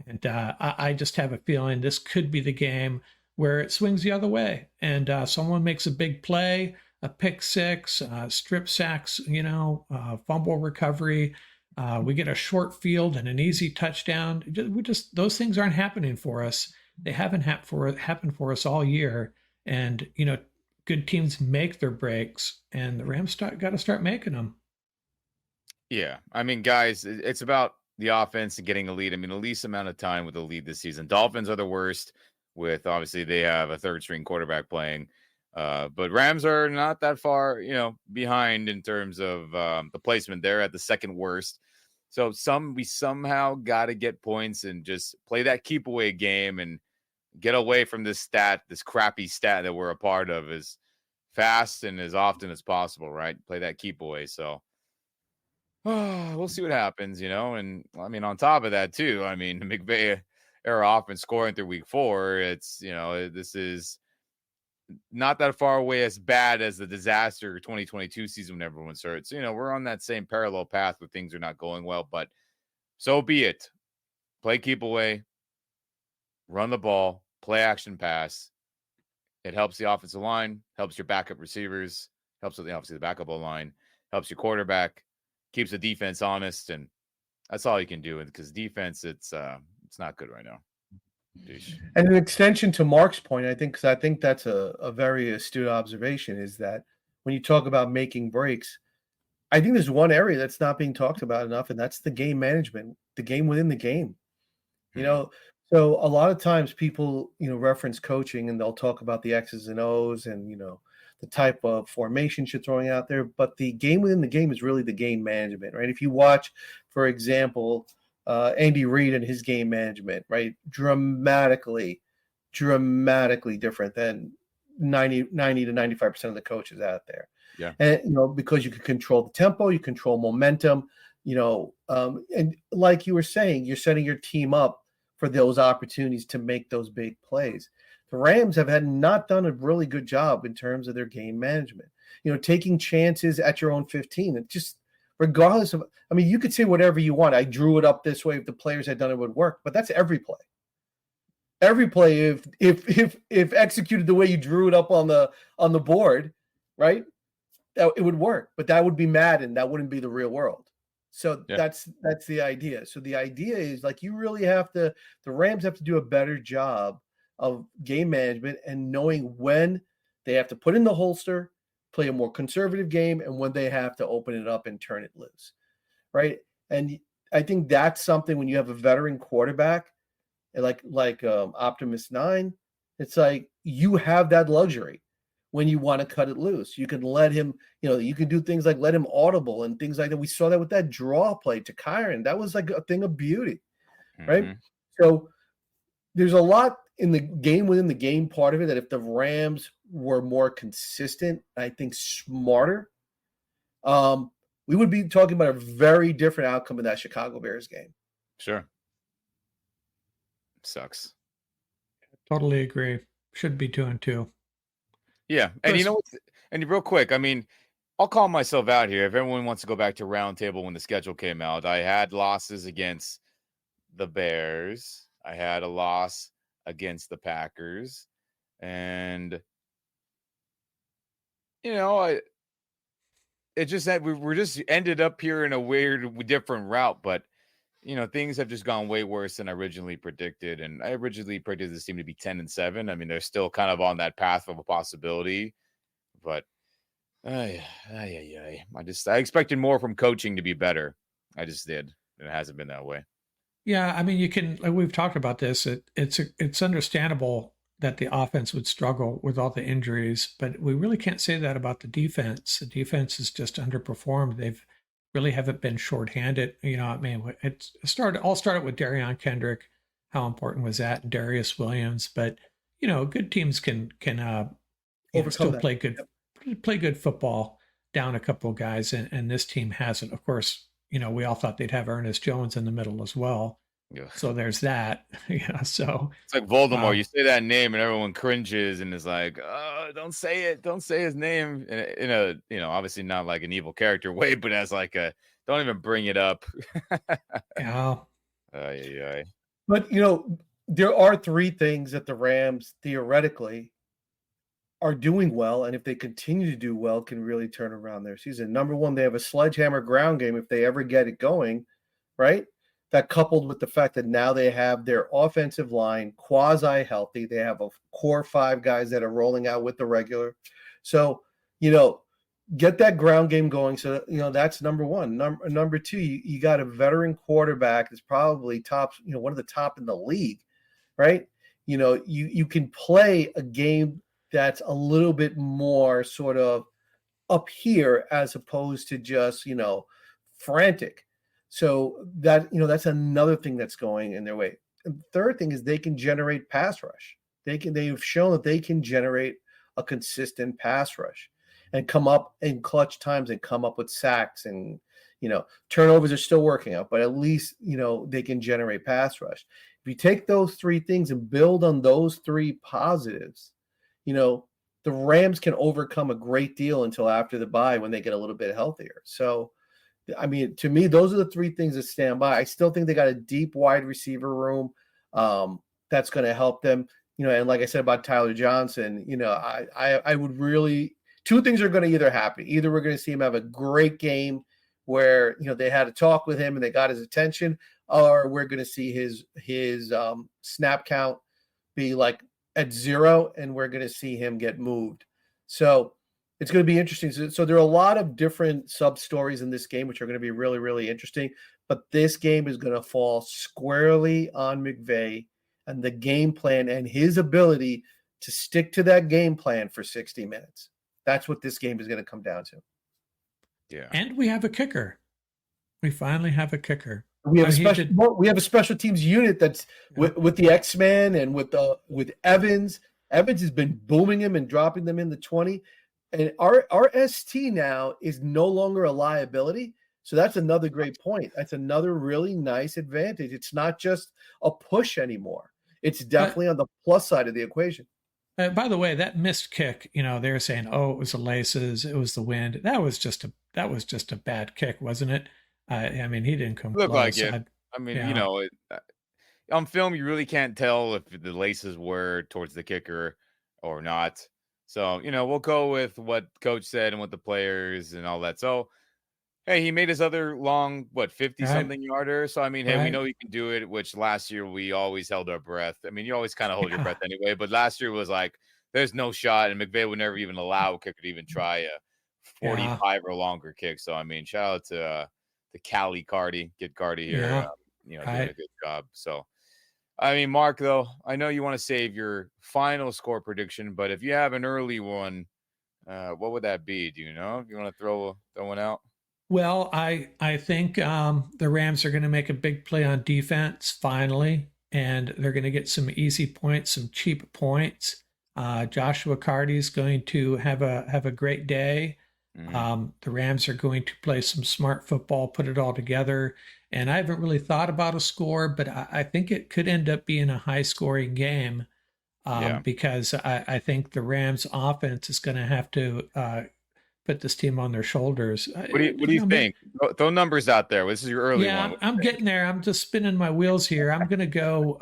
And I just have a feeling this could be the game where it swings the other way. And someone makes a big play, a pick six, strip sacks, fumble recovery. We get a short field and an easy touchdown. Those things aren't happening for us. They haven't happened for us all year. And, good teams make their breaks, and the Rams got to start making them. Yeah. I mean, guys, it's about the offense and getting a lead. I mean, the least amount of time with a lead this season. Dolphins are the worst with, obviously, they have a 3rd-string quarterback playing. But Rams are not that far, behind in terms of the placement. They're at the 2nd worst. So we somehow got to get points and just play that keep away game and get away from this crappy stat that we're a part of as fast and as often as possible, right? Play that keep away. So we'll see what happens, And I mean, on top of that too, I mean, McVay era offense scoring through week 4. It's, this is not that far away as bad as the disaster 2022 season when everyone's hurt. So, we're on that same parallel path where things are not going well, but so be it. Play keep away, run the ball, play action pass. It helps the offensive line, helps your backup receivers, helps with obviously the backup line, helps your quarterback, keeps the defense honest, and that's all you can do. Because defense, it's not good right now. And an extension to Mark's point, I think that's a very astute observation, is that when you talk about making breaks, I think there's one area that's not being talked about enough, and that's the game management, the game within the game. So a lot of times people, reference coaching and they'll talk about the X's and O's and, the type of formations you're throwing out there, but the game within the game is really the game management, right? If you watch, for example, Andy Reid and his game management, right, dramatically different than 90 to 95% of the coaches out there. Yeah. And, because you can control the tempo, you control momentum, and like you were saying, you're setting your team up for those opportunities to make those big plays. The Rams have not done a really good job in terms of their game management, taking chances at your own 15. And just regardless of, I mean, you could say whatever you want. I drew it up this way. If the players had done it, would work, but that's every play. Every play, if executed the way you drew it up on the board, right, it would work. But that would be Madden. That wouldn't be the real world. So that's the idea. So the idea is like you really the Rams have to do a better job of game management and knowing when they have to put in the holster, play a more conservative game, and when they have to open it up and turn it loose, right? And I think that's something when you have a veteran quarterback like Optimus 9, it's like you have that luxury. When you want to cut it loose, you can let him, you can do things like let him audible and things like that. We saw that with that draw play to Kyron. That was like a thing of beauty, right? So there's a lot in the game within the game part of it that if the Rams were more consistent, I think smarter, we would be talking about a very different outcome in that Chicago Bears game. Sure. Sucks. Totally agree. Should be 2-2. Yeah. And you know what? And real quick, I mean, I'll call myself out here. If everyone wants to go back to Roundtable when the schedule came out, I had losses against the Bears. I had a loss against the Packers. And, it just that we're just ended up here in a weird, different route. But, things have just gone way worse than I originally predicted. And I originally predicted this team to be 10-7. I mean, they're still kind of on that path of a possibility. But I expected more from coaching to be better. I just did. And it hasn't been that way. Yeah, I mean, we've talked about this. It's understandable that the offense would struggle with all the injuries, but we really can't say that about the defense. The defense has just underperformed. They've really haven't been shorthanded. I mean, all started with Darion Kendrick. How important was that? And Darius Williams. But, good teams can still play good football down a couple of guys. And this team hasn't. Of course, we all thought they'd have Ernest Jones in the middle as well. Yeah. So there's that. So it's like Voldemort. You say that name and everyone cringes and is like, "Oh, don't say it. Don't say his name." In a obviously not like an evil character way, but as like don't even bring it up. Yeah. But there are three things that the Rams theoretically are doing well, and if they continue to do well, can really turn around their season. Number one, they have a sledgehammer ground game if they ever get it going, right? That coupled with the fact that now they have their offensive line quasi-healthy. They have a core 5 guys that are rolling out with the regular. So, get that ground game going. So, that's number one. Number two, you got a veteran quarterback that's probably top, one of the top in the league, right? You can play a game that's a little bit more sort of up here as opposed to just, frantic. So that, that's another thing that's going in their way. And the third thing is they can generate pass rush. They've shown that they can generate a consistent pass rush and come up in clutch times and come up with sacks and, turnovers are still working out, but at least, they can generate pass rush. If you take those three things and build on those three positives, the Rams can overcome a great deal until after the bye when they get a little bit healthier. So, I mean, to me, those are the three things that stand by. I still think they got a deep wide receiver room that's going to help them. And like I said about Tyler Johnson, I would really – two things are going to either happen. Either we're going to see him have a great game where, they had a talk with him and they got his attention, or we're going to see his snap count be like at 0 and we're going to see him get moved. So – it's going to be interesting. So there are a lot of different sub-stories in this game, which are going to be really, really interesting. But this game is going to fall squarely on McVay and the game plan and his ability to stick to that game plan for 60 minutes. That's what this game is going to come down to. Yeah. And we have a kicker. We finally have a kicker. We have a special teams unit that's with the X-Men and with Evans. Evans has been booming him and dropping them in the 20. And our ST now is no longer a liability. So that's another great point. That's another really nice advantage. It's not just a push anymore. It's definitely on the plus side of the equation. By the way, that missed kick, they were saying, "Oh, it was the laces, it was the wind." That was just a bad kick, wasn't it? I mean, he didn't come Look close. like it. I mean, on film, you really can't tell if the laces were towards the kicker or not. So, we'll go with what coach said and what the players and all that. So, hey, he made his other long, 50-something yarder. So, I mean, hey, we know he can do it, which last year we always held our breath. I mean, you always kind of hold your breath anyway. But last year was like, there's no shot. And McVay would never even allow a kicker to even try a 45 or longer kick. So, I mean, shout out to Cali Cardi, Kid Cardi here, doing a good job. So, I mean, Mark, though, I know you want to save your final score prediction, but if you have an early one, what would that be? Do you know? If you want to throw one out? Well, I think the Rams are going to make a big play on defense finally, and they're going to get some easy points, some cheap points. Joshua Cardi is going to have a great day. The Rams are going to play some smart football, put it all together. And I haven't really thought about a score, but I think it could end up being a high-scoring game because I think the Rams offense is going to have to put this team on their shoulders. What do you think? Throw numbers out there. This is your early one. Yeah, I'm getting there. I'm just spinning my wheels here. I'm going to go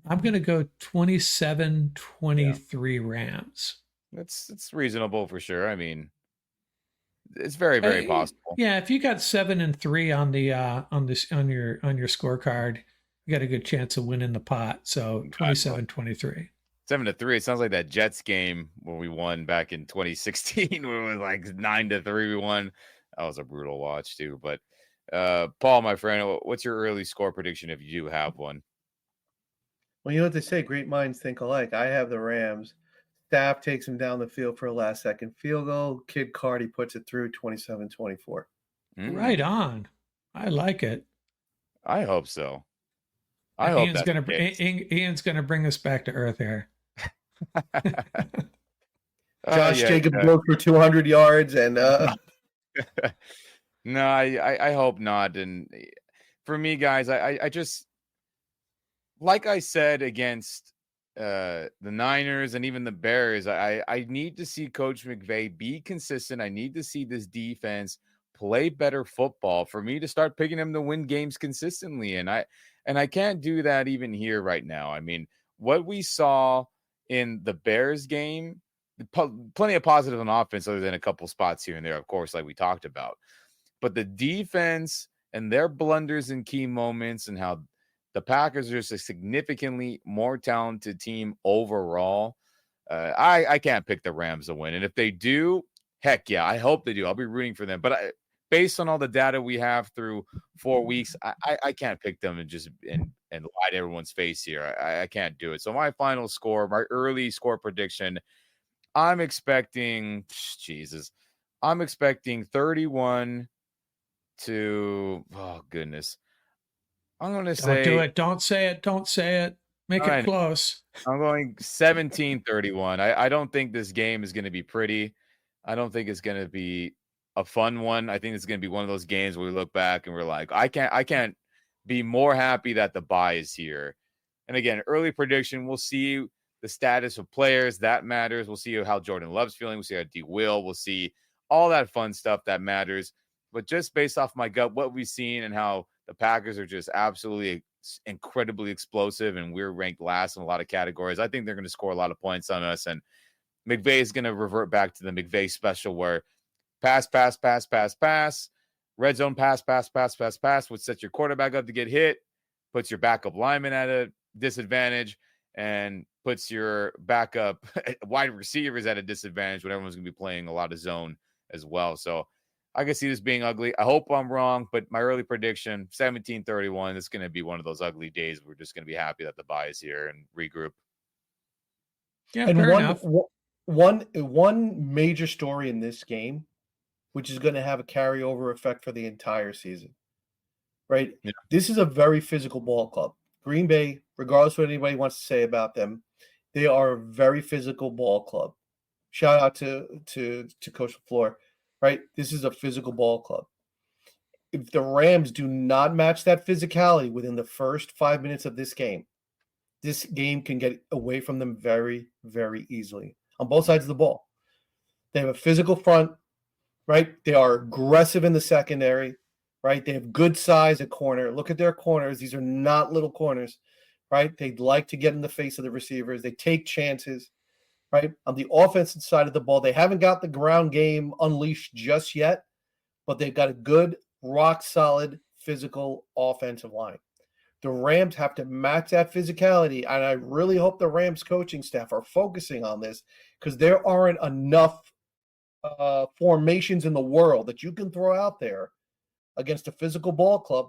27-23 Rams. That's reasonable for sure. I mean, it's very, very possible. Yeah, if you got 7-3 on your scorecard, you got a good chance of winning the pot. So 27-23. 7-3. It sounds like that Jets game where we won back in 2016, where it was like 9-3 we won. That was a brutal watch too. But Paul, my friend, what's your early score prediction if you do have one? Well, you know what they say, great minds think alike. I have the Rams. Staff takes him down the field for a last-second field goal. Kid Cardi puts it through 27-24. Right on. I like it. I hope so. Ian's going to bring us back to earth here. Josh Jacobs broke for 200 yards and no, I hope not. And for me, guys, I just, like I said against the Niners and even the Bears, I need to see Coach McVay be consistent. I need to see this defense play better football for me to start picking them to win games consistently. And I can't do that even here right now. I mean, what we saw in the Bears game, plenty of positive on offense other than a couple spots here and there, of course, like we talked about. But the defense and their blunders in key moments and how the Packers are just a significantly more talented team overall. I can't pick the Rams to win. And if they do, heck yeah, I hope they do. I'll be rooting for them. But based on all the data we have through 4 weeks, I can't pick them and just and lie to everyone's face here. I can't do it. So my final score, my early score prediction, I'm expecting 31 to, oh goodness. I'm going to say. Don't do it. Don't say it. Don't say it. Make it close. I'm going 17-31. I don't think this game is going to be pretty. I don't think it's going to be a fun one. I think it's going to be one of those games where we look back and we're like, I can't be more happy that the bye is here. And again, early prediction, we'll see the status of players. That matters. We'll see how Jordan Love's feeling. We'll see how D Will. We'll see all that fun stuff that matters. But just based off my gut, what we've seen and how the Packers are just absolutely incredibly explosive, and we're ranked last in a lot of categories, I think they're going to score a lot of points on us. And McVay is going to revert back to the McVay special where pass, red zone pass, which sets your quarterback up to get hit, puts your backup lineman at a disadvantage, and puts your backup wide receivers at a disadvantage when everyone's going to be playing a lot of zone as well. So I can see this being ugly. I hope I'm wrong, but my early prediction, 17-31, it's going to be one of those ugly days. We're just going to be happy that the bye is here and regroup. Yeah, and fair enough. one major story in this game, which is going to have a carryover effect for the entire season, right? Yeah. This is a very physical ball club. Green Bay, regardless of what anybody wants to say about them, they are a very physical ball club. Shout out to Coach LaFleur, right? This is a physical ball club. If the Rams do not match that physicality within the first 5 minutes of this game can get away from them very, very easily on both sides of the ball. They have a physical front, right? They are aggressive in the secondary, right? They have good size at corner. Look at their corners. These are not little corners, right? They like to get in the face of the receivers. They take chances, right? On the offensive side of the ball, they haven't got the ground game unleashed just yet, but they've got a good, rock-solid, physical offensive line. The Rams have to match that physicality, and I really hope the Rams coaching staff are focusing on this because there aren't enough formations in the world that you can throw out there against a physical ball club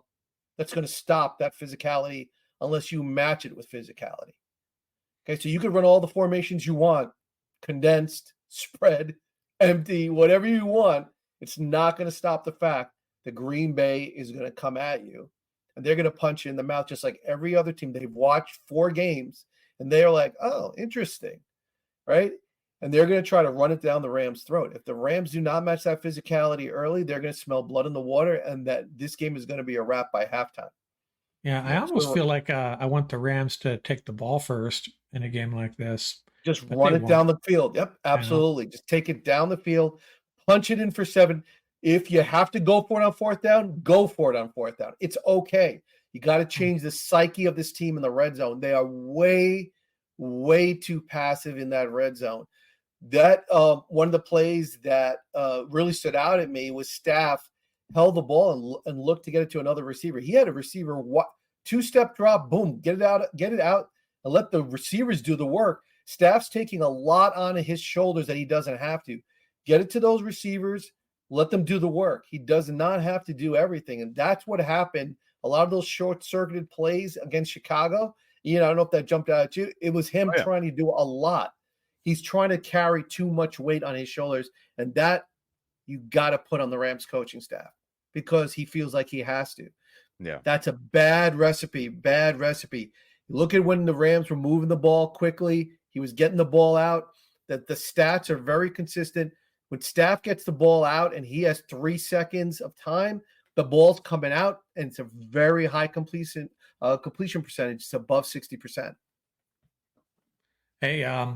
that's going to stop that physicality unless you match it with physicality. Okay, so you can run all the formations you want, condensed, spread, empty, whatever you want. It's not going to stop the fact that Green Bay is going to come at you and they're going to punch you in the mouth just like every other team. They've watched 4 games and they're like, oh, interesting, right? And they're going to try to run it down the Rams' throat. If the Rams do not match that physicality early, they're going to smell blood in the water, and that this game is going to be a wrap by halftime. Yeah, I almost feel like I want the Rams to take the ball first in a game like this. Just run it down the field. Yep, absolutely. Just take it down the field, punch it in for 7. If you have to go for it on 4th down, go for it on 4th down. It's okay. You got to change the psyche of this team in the red zone. They are way, way too passive in that red zone. That one of the plays that really stood out at me was Staff held the ball and looked to get it to another receiver. He had a receiver 2-step drop, boom, get it out, and let the receivers do the work. Staff's taking a lot on his shoulders that he doesn't have to. Get it to those receivers, let them do the work. He does not have to do everything, and that's what happened. A lot of those short-circuited plays against Chicago, I don't know if that jumped out at you. It was him trying to do a lot. He's trying to carry too much weight on his shoulders, and that you got to put on the Rams coaching staff because he feels like he has to. Yeah. That's a bad recipe. Look at when the Rams were moving the ball quickly. He was getting the ball out. That the stats are very consistent. When Staff gets the ball out and he has 3 seconds of time, the ball's coming out, and it's a very high completion percentage. It's above 60%. Hey,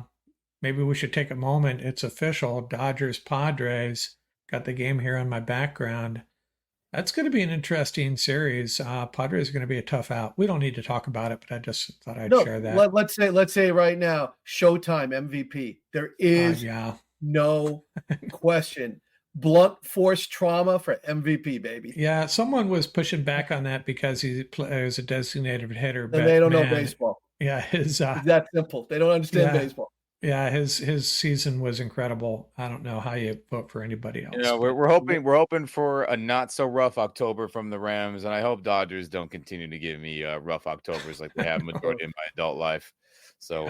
maybe we should take a moment. It's official. Dodgers Padres. Got the game here on my background. That's going to be an interesting series. Padres are going to be a tough out. We don't need to talk about it, but I just thought I'd share that. Let's say right now, Showtime MVP. There is no question. Blunt force trauma for MVP, baby. Yeah, someone was pushing back on that because he was a designated hitter. But they don't know baseball. Yeah, it's that simple. They don't understand baseball. Yeah, his season was incredible. I don't know how you vote for anybody else. We're hoping for a not so rough October from the Rams, and I hope Dodgers don't continue to give me rough Octobers like they have majority in my adult life. So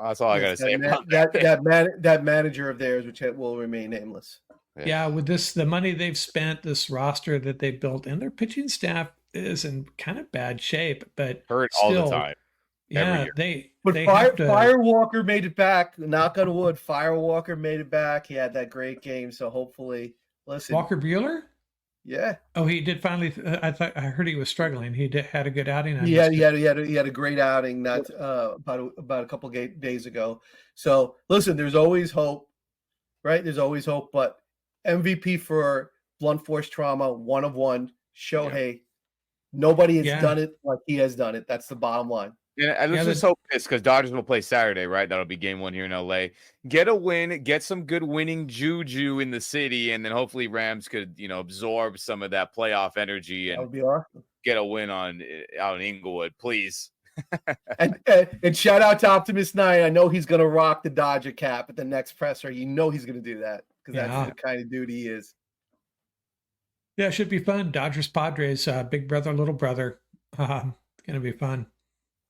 that's all I got to say about that manager of theirs, which will remain nameless. Yeah, with the money they've spent, this roster that they built, and their pitching staff is in kind of bad shape, but hurt still, all the time. Yeah, But Firewalker made it back. Knock on wood. Firewalker made it back. He had that great game. So hopefully, listen. Walker Buehler? Yeah. Oh, he did finally. I heard he was struggling. He had a good outing. He had a great outing not about a couple of days ago. So listen, there's always hope, right? There's always hope. But MVP for blunt force trauma, 1 of 1. Shohei. Nobody has done it like he has done it. That's the bottom line. Yeah, let's just hope this because Dodgers will play Saturday, right? That'll be game 1 here in LA. Get a win, get some good winning juju in the city, and then hopefully Rams could, absorb some of that playoff energy and that would be awesome. Get a win out in Inglewood, please. and shout out to Optimus 9. I know he's gonna rock the Dodger cap at the next presser. He's gonna do that because that's the kind of dude he is. Yeah, it should be fun. Dodgers Padres, big brother, little brother. It's gonna be fun.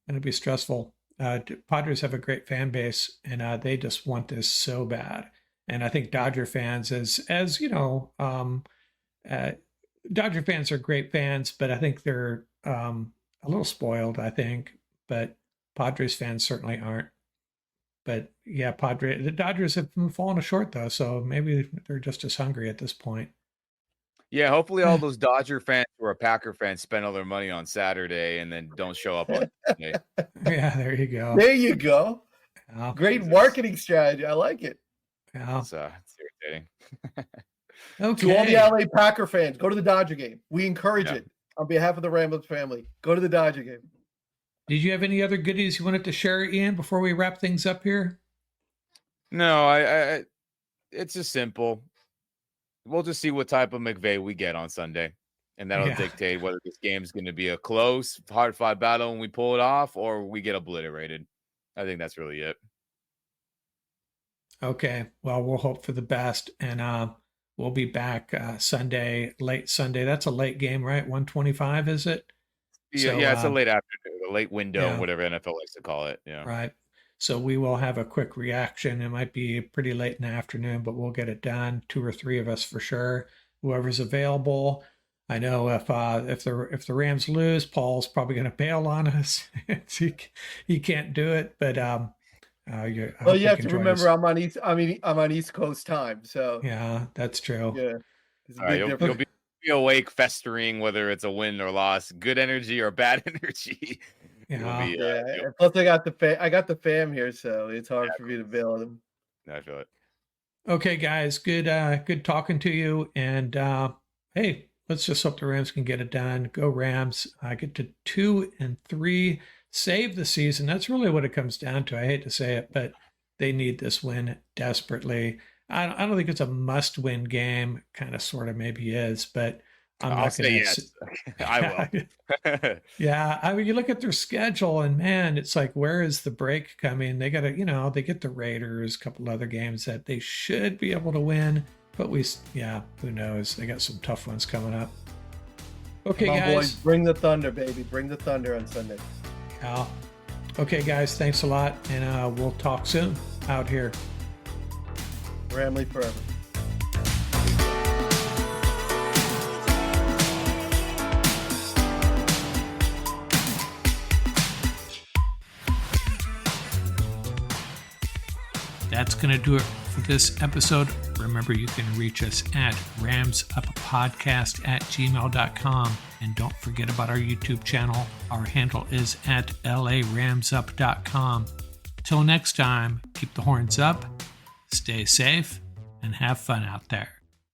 Going to be stressful. Padres have a great fan base, and they just want this so bad. And I think Dodger fans, as you know, Dodger fans are great fans, but I think they're a little spoiled. I think, but Padres fans certainly aren't. But yeah, the Dodgers have fallen short though, so maybe they're just as hungry at this point. Yeah, hopefully all those Dodger fans who are Packer fans spend all their money on Saturday and then don't show up on Sunday. Yeah, there you go. There you go. Yeah. Great marketing strategy. I like it. Yeah. It's irritating. Okay. To all the LA Packer fans, go to the Dodger game. We encourage it on behalf of the Rambler family. Go to the Dodger game. Did you have any other goodies you wanted to share, Ian, before we wrap things up here? No, I it's just simple. We'll just see what type of McVay we get on Sunday, and that'll dictate whether this game's going to be a close, hard-fought battle when we pull it off, or we get obliterated. I think that's really it. Okay. Well, we'll hope for the best, and we'll be back Sunday, late Sunday. That's a late game, right? 1:25, is it? Yeah, So, it's a late afternoon, a late window, yeah. whatever NFL likes to call it. Yeah. Right. So we will have a quick reaction. It might be pretty late in the afternoon, but we'll get it done. 2 or 3 of us for sure. Whoever's available. I know if the Rams lose, Paul's probably going to bail on us. he can't do it, but you have to remember I'm on East Coast time, so yeah, that's true. Yeah, it's a big You'll difference. be awake, festering, whether it's a win or loss, good energy or bad energy. Yeah. Plus, I got the fam here, so it's hard for me to bail on them. I feel it. Okay, guys, good talking to you, and hey, let's just hope the Rams can get it done. Go Rams! Get to 2-3, save the season. That's really what it comes down to. I hate to say it, but they need this win desperately. I don't think it's a must-win game. Kind of, sort of, maybe is, but I'll say yes. I will. Yeah, I mean, you look at their schedule, and man, it's like, where is the break coming? They got to, they get the Raiders, a couple other games that they should be able to win, but who knows? They got some tough ones coming up. Okay, Come on, guys, boys, bring the thunder, baby, bring the thunder on Sunday. Yeah. Okay, guys, thanks a lot, and we'll talk soon out here. Ramley forever. That's going to do it for this episode. Remember, you can reach us at ramsuppodcast@gmail.com. And don't forget about our YouTube channel. Our handle is at laramsup.com. Till next time, keep the horns up, stay safe, and have fun out there.